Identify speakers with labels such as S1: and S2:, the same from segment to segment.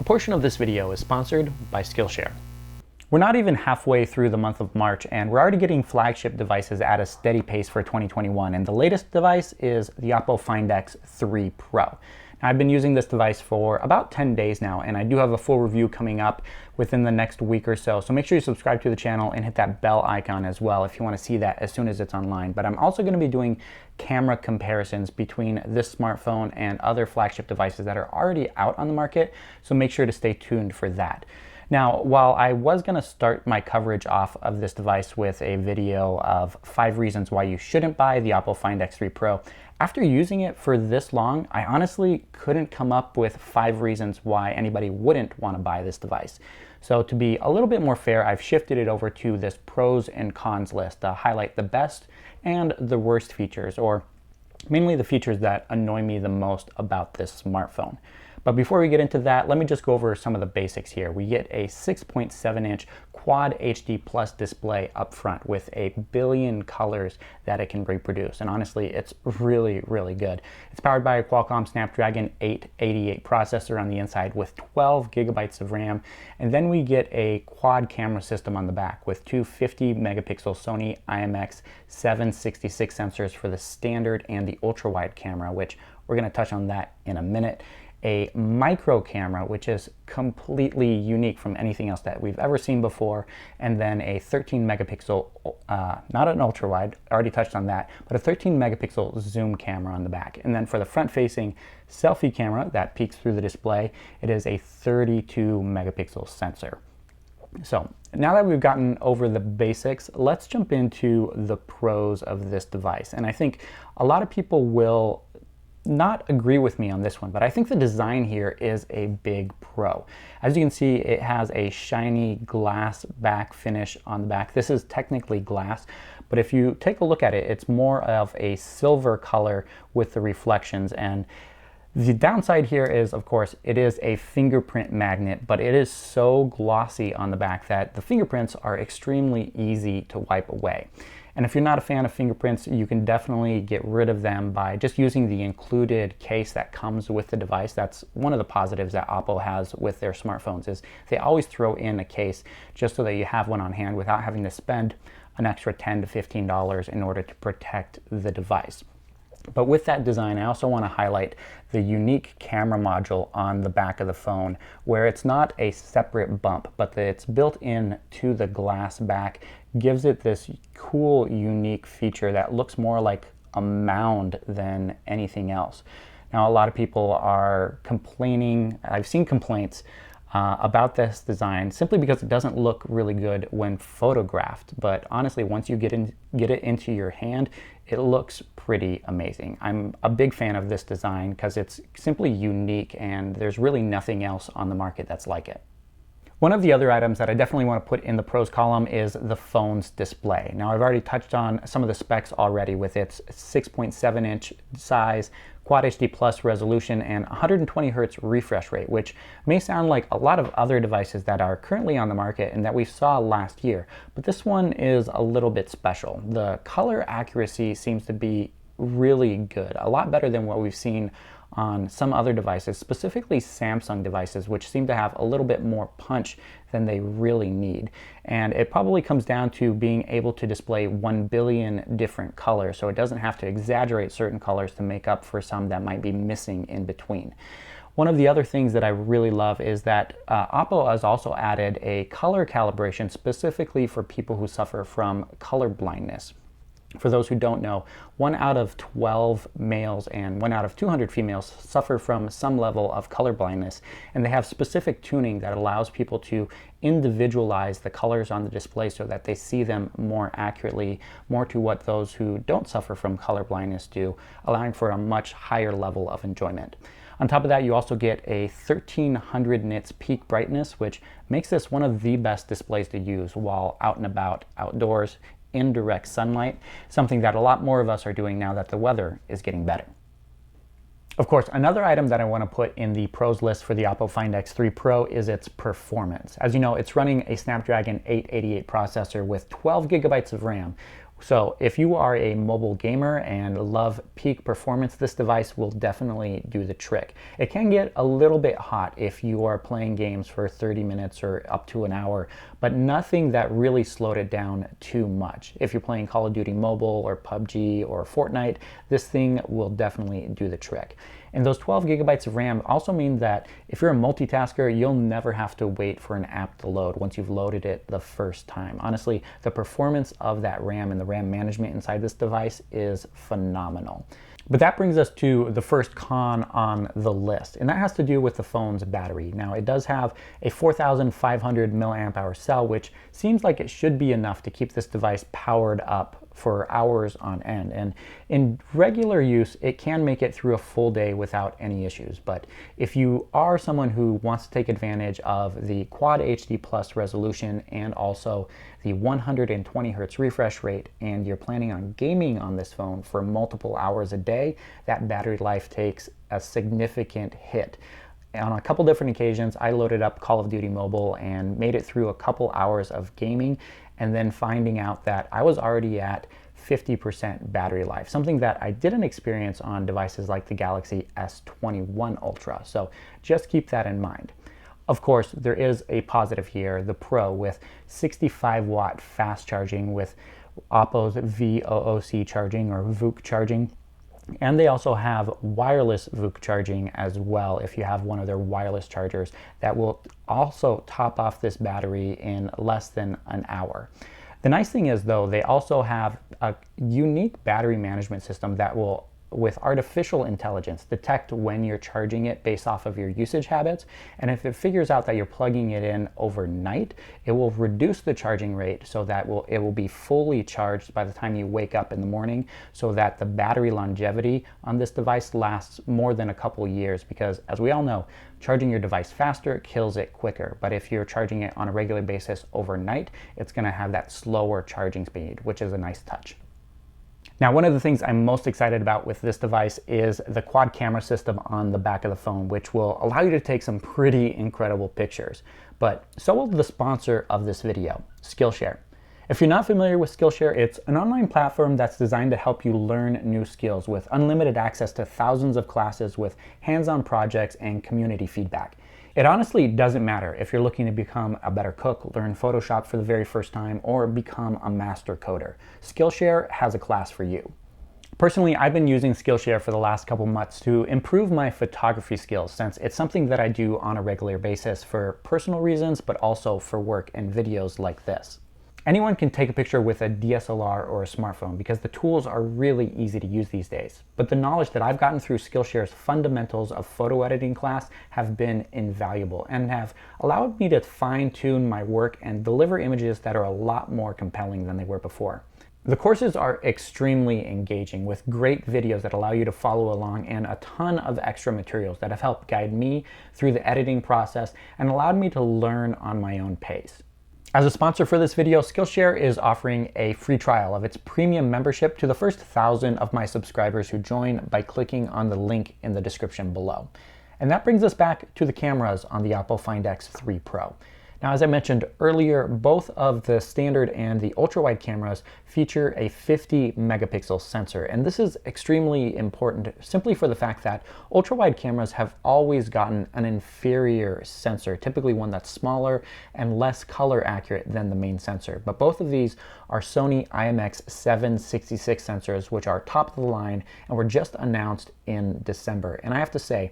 S1: A portion of this video is sponsored by Skillshare. We're not even halfway through the month of March and we're already getting flagship devices at a steady pace for 2021, and the latest device is the Oppo Find X3 Pro. Now, I've been using this device for about 10 days now, and I do have a full review coming up within the next week or so make sure you subscribe to the channel and hit that bell icon as well if you want to see that as soon as it's online. But I'm also going to be doing camera comparisons between this smartphone and other flagship devices that are already out on the market, so make sure to stay tuned for that. Now, while I was going to start my coverage off of this device with a video of 5 reasons why you shouldn't buy the Oppo Find X3 Pro, after using it for this long, I honestly couldn't come up with 5 reasons why anybody wouldn't want to buy this device. So to be a little bit more fair, I've shifted it over to this pros and cons list to highlight the best and the worst features, or mainly the features that annoy me the most about this smartphone. But before we get into that, let me just go over some of the basics here. We get a 6.7-inch Quad HD Plus display up front with a billion colors that it can reproduce. And honestly, it's really, really good. It's powered by a Qualcomm Snapdragon 888 processor on the inside with 12 gigabytes of RAM. And then we get a quad camera system on the back with two 50-megapixel Sony IMX766 sensors for the standard and the ultra-wide camera, which we're going to touch on that in a minute. A micro camera, which is completely unique from anything else that we've ever seen before, and then a 13 megapixel, not an ultra wide, already touched on that, but a 13 megapixel zoom camera on the back. And then for the front facing selfie camera that peeks through the display, it is a 32 megapixel sensor. So now that we've gotten over the basics, let's jump into the pros of this device. And I think a lot of people will not agree with me on this one, but I think the design here is a big pro. As you can see, it has a shiny glass back finish on the back. This is technically glass, but if you take a look at it, it's more of a silver color with the reflections. And the downside here is, of course, it is a fingerprint magnet, but it is so glossy on the back that the fingerprints are extremely easy to wipe away. And if you're not a fan of fingerprints, you can definitely get rid of them by just using the included case that comes with the device. That's one of the positives that Oppo has with their smartphones, is they always throw in a case just so that you have one on hand without having to spend an extra $10 to $15 in order to protect the device. But with that design, I also want to highlight the unique camera module on the back of the phone, where it's not a separate bump, but it's built in to the glass back, gives it this cool, unique feature that looks more like a mound than anything else. Now, a lot of people are complaining, I've seen complaints about this design simply because it doesn't look really good when photographed. But honestly, once you get it into your hand, it looks pretty amazing. I'm a big fan of this design because it's simply unique and there's really nothing else on the market that's like it. One of the other items that I definitely want to put in the pros column is the phone's display. Now, I've already touched on some of the specs already with its 6.7-inch size, Quad HD Plus resolution, and 120 Hz refresh rate, which may sound like a lot of other devices that are currently on the market and that we saw last year, but this one is a little bit special. The color accuracy seems to be really good, a lot better than what we've seen on some other devices, specifically Samsung devices, which seem to have a little bit more punch than they really need. And it probably comes down to being able to display 1 billion different colors, so it doesn't have to exaggerate certain colors to make up for some that might be missing in between. One of the other things that I really love is that Oppo has also added a color calibration specifically for people who suffer from color blindness. For those who don't know, 1 out of 12 males and 1 out of 200 females suffer from some level of color blindness, and they have specific tuning that allows people to individualize the colors on the display so that they see them more accurately, more to what those who don't suffer from color blindness do, allowing for a much higher level of enjoyment. On top of that, you also get a 1300 nits peak brightness, which makes this one of the best displays to use while out and about outdoors in direct sunlight, something that a lot more of us are doing now that the weather is getting better. Of course, another item that I want to put in the pros list for the Oppo Find X3 Pro is its performance. As you know, it's running a Snapdragon 888 processor with 12 gigabytes of RAM, So if you are a mobile gamer and love peak performance, this device will definitely do the trick. It can get a little bit hot if you are playing games for 30 minutes or up to an hour, but nothing that really slowed it down too much. If you're playing Call of Duty Mobile or PUBG or Fortnite, this thing will definitely do the trick. And those 12 gigabytes of RAM also mean that if you're a multitasker, you'll never have to wait for an app to load once you've loaded it the first time. Honestly, the performance of that RAM and the RAM management inside this device is phenomenal. But that brings us to the first con on the list, and that has to do with the phone's battery. Now, it does have a 4,500 milliamp hour cell, which seems like it should be enough to keep this device powered up for hours on end. And in regular use, it can make it through a full day without any issues. But if you are someone who wants to take advantage of the Quad HD Plus resolution and also the 120 Hertz refresh rate, and you're planning on gaming on this phone for multiple hours a day, that battery life takes a significant hit. On a couple different occasions, I loaded up Call of Duty Mobile and made it through a couple hours of gaming, and then finding out that I was already at 50% battery life, something that I didn't experience on devices like the Galaxy S21 Ultra. So just keep that in mind. Of course, there is a positive here, the Pro, with 65 watt fast charging with Oppo's VOOC charging or VOOC charging. And they also have wireless VOOC charging as well if you have one of their wireless chargers that will also top off this battery in less than an hour. The nice thing is, though, they also have a unique battery management system that will, with artificial intelligence, detect when you're charging it based off of your usage habits. And if it figures out that you're plugging it in overnight, it will reduce the charging rate so that it will be fully charged by the time you wake up in the morning, so that the battery longevity on this device lasts more than a couple years, because as we all know, charging your device faster kills it quicker. But if you're charging it on a regular basis overnight, it's going to have that slower charging speed, which is a nice touch. Now, one of the things I'm most excited about with this device is the quad camera system on the back of the phone, which will allow you to take some pretty incredible pictures. But so will the sponsor of this video, Skillshare. If you're not familiar with Skillshare, it's an online platform that's designed to help you learn new skills with unlimited access to thousands of classes with hands-on projects and community feedback. It honestly doesn't matter if you're looking to become a better cook, learn Photoshop for the very first time, or become a master coder. Skillshare has a class for you. Personally, I've been using Skillshare for the last couple months to improve my photography skills, since it's something that I do on a regular basis for personal reasons, but also for work and videos like this. Anyone can take a picture with a DSLR or a smartphone because the tools are really easy to use these days. But the knowledge that I've gotten through Skillshare's fundamentals of photo editing class have been invaluable and have allowed me to fine-tune my work and deliver images that are a lot more compelling than they were before. The courses are extremely engaging with great videos that allow you to follow along and a ton of extra materials that have helped guide me through the editing process and allowed me to learn on my own pace. As a sponsor for this video, Skillshare is offering a free trial of its premium membership to the first 1,000 of my subscribers who join by clicking on the link in the description below. And that brings us back to the cameras on the Oppo Find X3 Pro. Now, as I mentioned earlier, both of the standard and the ultra-wide cameras feature a 50 megapixel sensor. And this is extremely important simply for the fact that ultra-wide cameras have always gotten an inferior sensor, typically one that's smaller and less color accurate than the main sensor. But both of these are Sony IMX766 sensors, which are top of the line and were just announced in December. And I have to say,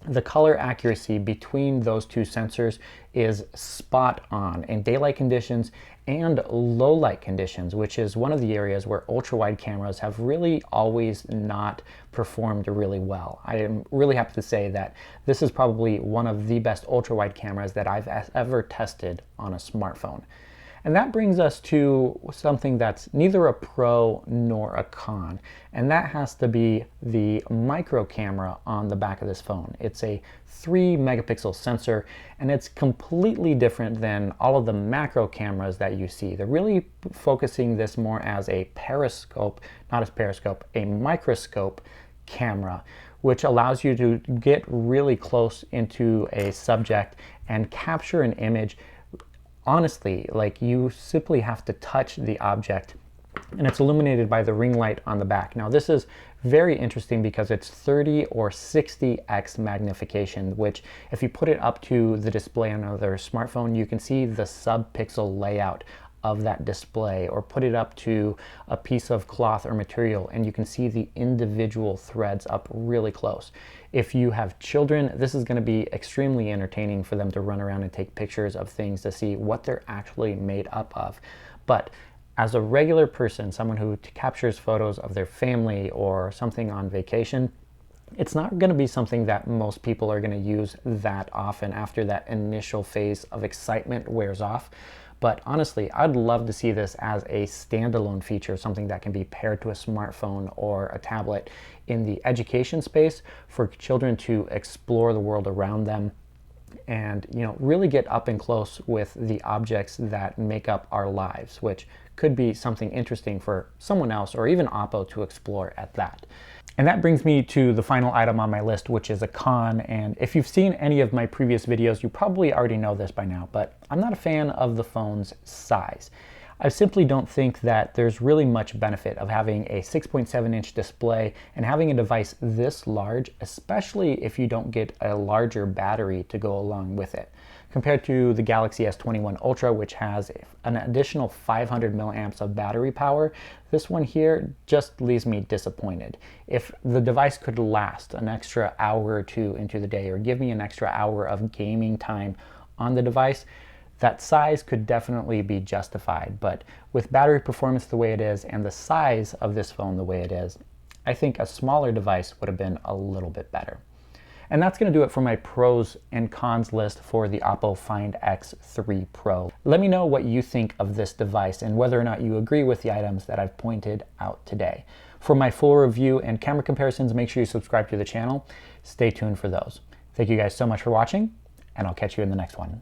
S1: the color accuracy between those two sensors is spot on in daylight conditions and low light conditions, which is one of the areas where ultra-wide cameras have really always not performed really well. I am really happy to say that this is probably one of the best ultra-wide cameras that I've ever tested on a smartphone. And that brings us to something that's neither a pro nor a con, and that has to be the micro camera on the back of this phone. It's a 3 megapixel sensor, and it's completely different than all of the macro cameras that you see. They're really focusing this more as a periscope, not as periscope, a microscope camera, which allows you to get really close into a subject and capture an image. Honestly, like, you simply have to touch the object and it's illuminated by the ring light on the back. Now this is very interesting because it's 30 or 60x magnification, which if you put it up to the display on another smartphone, you can see the sub-pixel layout of that display, or put it up to a piece of cloth or material and you can see the individual threads up really close. If you have children, this is going to be extremely entertaining for them to run around and take pictures of things to see what they're actually made up of. But as a regular person, someone who captures photos of their family or something on vacation, it's not going to be something that most people are going to use that often after that initial phase of excitement wears off. But honestly, I'd love to see this as a standalone feature, something that can be paired to a smartphone or a tablet in the education space for children to explore the world around them and, you know, really get up and close with the objects that make up our lives, which could be something interesting for someone else or even Oppo to explore at that. And that brings me to the final item on my list, which is a con. And if you've seen any of my previous videos, you probably already know this by now, but I'm not a fan of the phone's size. I simply don't think that there's really much benefit of having a 6.7-inch display and having a device this large, especially if you don't get a larger battery to go along with it. Compared to the Galaxy S21 Ultra, which has an additional 500 milliamps of battery power, this one here just leaves me disappointed. If the device could last an extra hour or two into the day or give me an extra hour of gaming time on the device, that size could definitely be justified. But with battery performance the way it is and the size of this phone the way it is, I think a smaller device would have been a little bit better. And that's going to do it for my pros and cons list for the Oppo Find X3 Pro. Let me know what you think of this device and whether or not you agree with the items that I've pointed out today. For my full review and camera comparisons, make sure you subscribe to the channel. Stay tuned for those. Thank you guys so much for watching, and I'll catch you in the next one.